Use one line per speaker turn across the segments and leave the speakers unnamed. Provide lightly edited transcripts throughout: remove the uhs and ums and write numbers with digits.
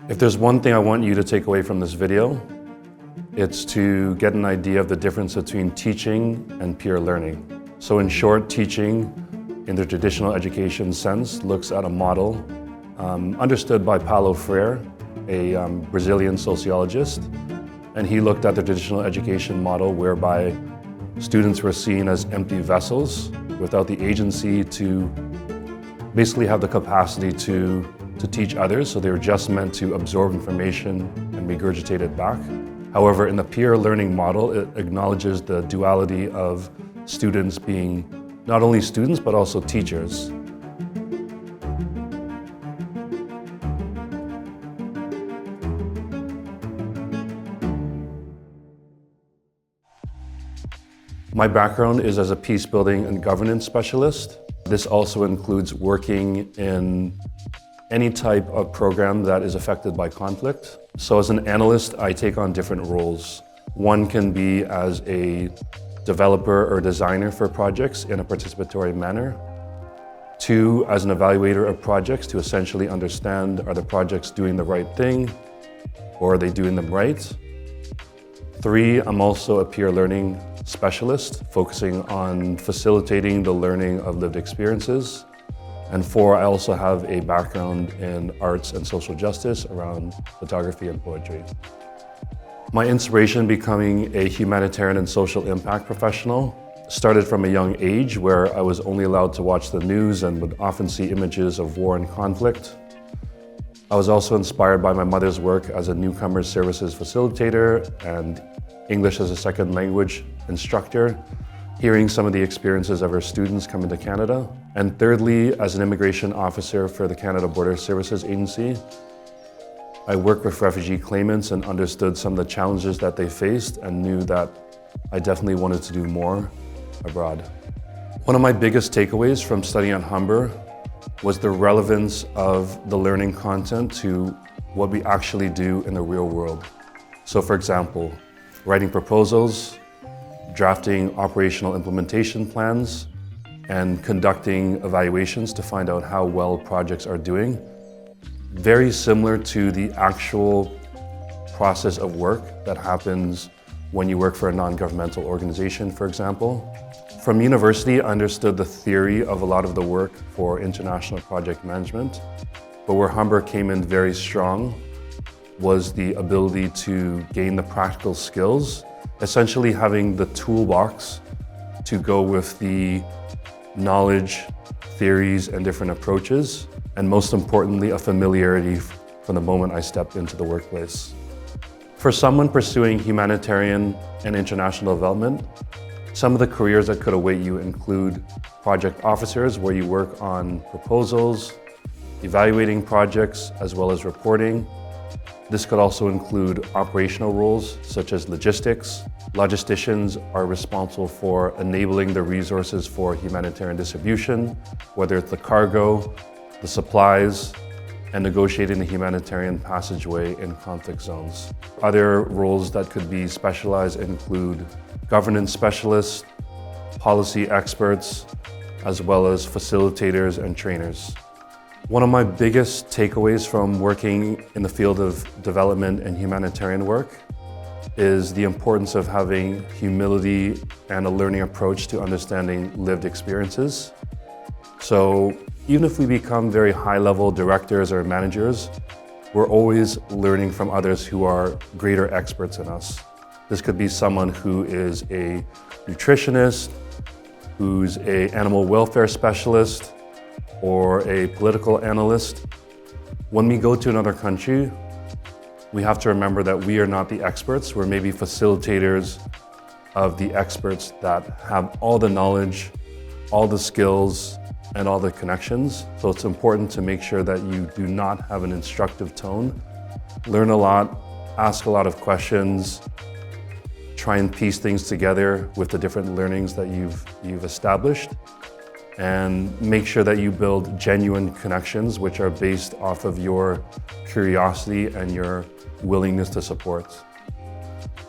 If there's one thing I want you to take away from this video, it's to get an idea of the difference between teaching and peer learning. So in short, teaching in the traditional education sense looks at a model understood by Paulo Freire, a Brazilian sociologist, and he looked at the traditional education model whereby students were seen as empty vessels without the agency to basically have the capacity to teach others, so they were just meant to absorb information and regurgitate it back. However, in the peer learning model, it acknowledges the duality of students being not only students, but also teachers. My background is as a peacebuilding and governance specialist. This also includes working in any type of program that is affected by conflict. So as an analyst, I take on different roles. One can be as a developer or designer for projects in a participatory manner. Two, as an evaluator of projects to essentially understand, are the projects doing the right thing or are they doing them right? Three, I'm also a peer learning specialist, focusing on facilitating the learning of lived experiences. And four, I also have a background in arts and social justice around photography and poetry. My inspiration becoming a humanitarian and social impact professional started from a young age where I was only allowed to watch the news and would often see images of war and conflict. I was also inspired by my mother's work as a newcomer services facilitator and English as a second language instructor, hearing some of the experiences of our students coming to Canada. And thirdly, as an immigration officer for the Canada Border Services Agency, I worked with refugee claimants and understood some of the challenges that they faced and knew that I definitely wanted to do more abroad. One of my biggest takeaways from studying at Humber was the relevance of the learning content to what we actually do in the real world. So for example, writing proposals, drafting operational implementation plans, and conducting evaluations to find out how well projects are doing. Very similar to the actual process of work that happens when you work for a non-governmental organization, for example. From university, I understood the theory of a lot of the work for international project management, but where Humber came in very strong was the ability to gain the practical skills, essentially having the toolbox to go with the knowledge, theories, and different approaches, and most importantly, a familiarity from the moment I stepped into the workplace. For someone pursuing humanitarian and international development, some of the careers that could await you include project officers, where you work on proposals, evaluating projects, as well as reporting. This could also include operational roles such as logistics. Logisticians are responsible for enabling the resources for humanitarian distribution, whether it's the cargo, the supplies, and negotiating the humanitarian passageway in conflict zones. Other roles that could be specialized include governance specialists, policy experts, as well as facilitators and trainers. One of my biggest takeaways from working in the field of development and humanitarian work is the importance of having humility and a learning approach to understanding lived experiences. So even if we become very high-level directors or managers, we're always learning from others who are greater experts than us. This could be someone who is a nutritionist, who's an animal welfare specialist, or a political analyst. When we go to another country, we have to remember that we are not the experts. We're maybe facilitators of the experts that have all the knowledge, all the skills, and all the connections. So it's important to make sure that you do not have an instructive tone. Learn a lot, ask a lot of questions, try and piece things together with the different learnings that you've established, and make sure that you build genuine connections which are based off of your curiosity and your willingness to support.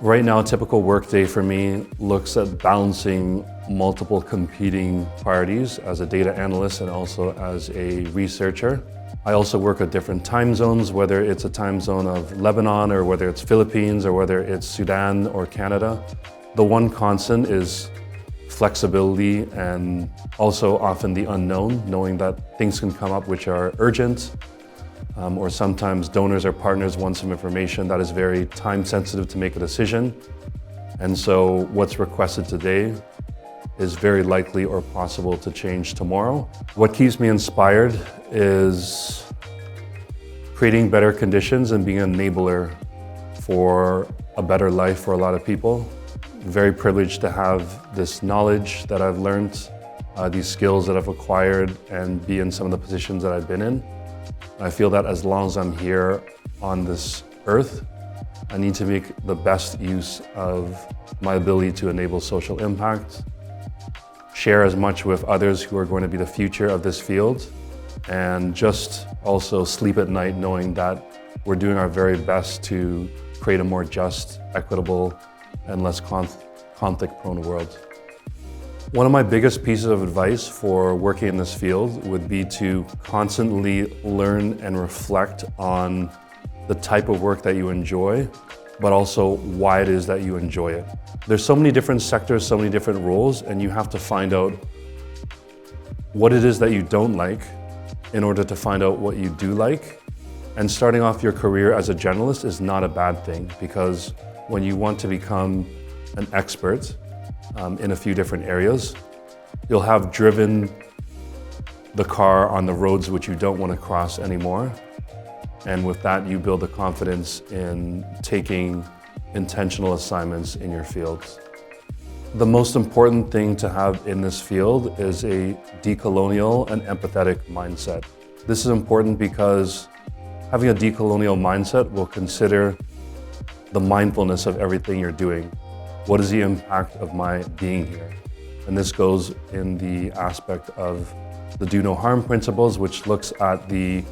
Right now, a typical workday for me looks at balancing multiple competing priorities as a data analyst and also as a researcher. I also work with different time zones, whether it's a time zone of Lebanon or whether it's Philippines or whether it's Sudan or Canada. The one constant is flexibility and also often the unknown, knowing that things can come up which are urgent, or sometimes donors or partners want some information that is very time sensitive to make a decision. And so what's requested today is very likely or possible to change tomorrow. What keeps me inspired is creating better conditions and being an enabler for a better life for a lot of people. Very privileged to have this knowledge that I've learned, these skills that I've acquired, and be in some of the positions that I've been in. I feel that as long as I'm here on this earth, I need to make the best use of my ability to enable social impact, share as much with others who are going to be the future of this field, and just also sleep at night knowing that we're doing our very best to create a more just, equitable, and less conflict-prone world. One of my biggest pieces of advice for working in this field would be to constantly learn and reflect on the type of work that you enjoy, but also why it is that you enjoy it. There's so many different sectors, so many different roles, and you have to find out what it is that you don't like in order to find out what you do like. And starting off your career as a generalist is not a bad thing, because when you want to become an expert in a few different areas, you'll have driven the car on the roads which you don't want to cross anymore. And with that, you build the confidence in taking intentional assignments in your fields. The most important thing to have in this field is a decolonial and empathetic mindset. This is important because having a decolonial mindset will consider the mindfulness of everything you're doing. What is the impact of my being here? And this goes in the aspect of the do no harm principles, which looks at the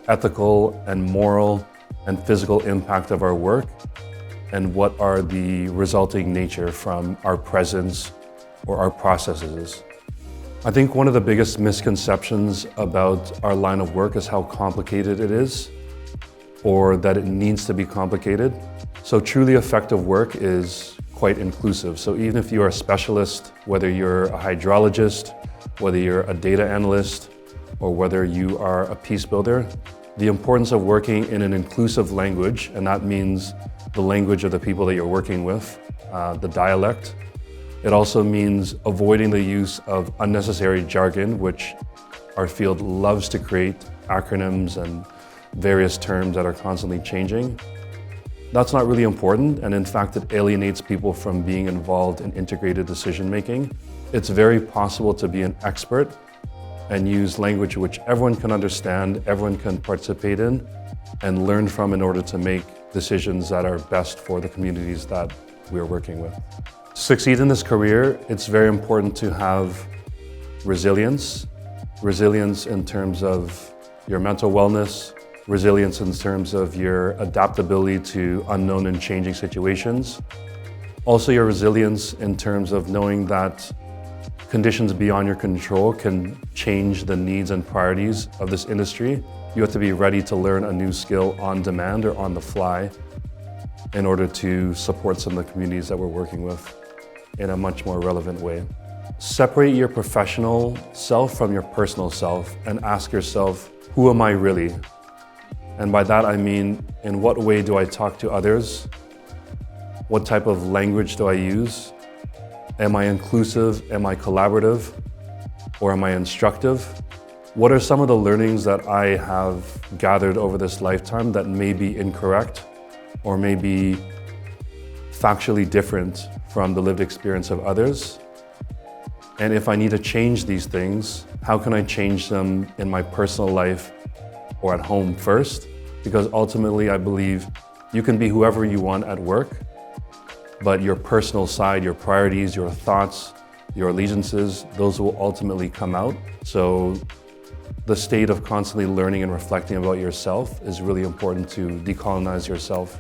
ethical and moral and physical impact of our work and what are the resulting nature from our presence or our processes. I think one of the biggest misconceptions about our line of work is how complicated it is, or that it needs to be complicated. So truly effective work is quite inclusive. So even if you are a specialist, whether you're a hydrologist, whether you're a data analyst, or whether you are a peace builder, the importance of working in an inclusive language, and that means the language of the people that you're working with, the dialect. It also means avoiding the use of unnecessary jargon, which our field loves to create acronyms and various terms that are constantly changing. That's not really important, and in fact, it alienates people from being involved in integrated decision making. It's very possible to be an expert and use language which everyone can understand, everyone can participate in, and learn from in order to make decisions that are best for the communities that we're working with. To succeed in this career, it's very important to have resilience. Resilience in terms of your mental wellness, resilience in terms of your adaptability to unknown and changing situations. Also your resilience in terms of knowing that conditions beyond your control can change the needs and priorities of this industry. You have to be ready to learn a new skill on demand or on the fly in order to support some of the communities that we're working with in a much more relevant way. Separate your professional self from your personal self and ask yourself, who am I really? And by that I mean, in what way do I talk to others? What type of language do I use? Am I inclusive? Am I collaborative? Or am I instructive? What are some of the learnings that I have gathered over this lifetime that may be incorrect or may be factually different from the lived experience of others? And if I need to change these things, how can I change them in my personal life or at home first? Because ultimately I believe you can be whoever you want at work, but your personal side, your priorities, your thoughts, your allegiances, those will ultimately come out. So the state of constantly learning and reflecting about yourself is really important to decolonize yourself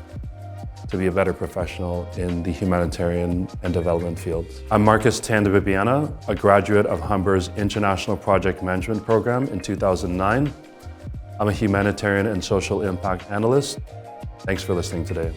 to be a better professional in the humanitarian and development fields. I'm Marcus Tan de Bibiana, a graduate of Humber's International Project Management Program in 2009. I'm a humanitarian and social impact analyst. Thanks for listening today.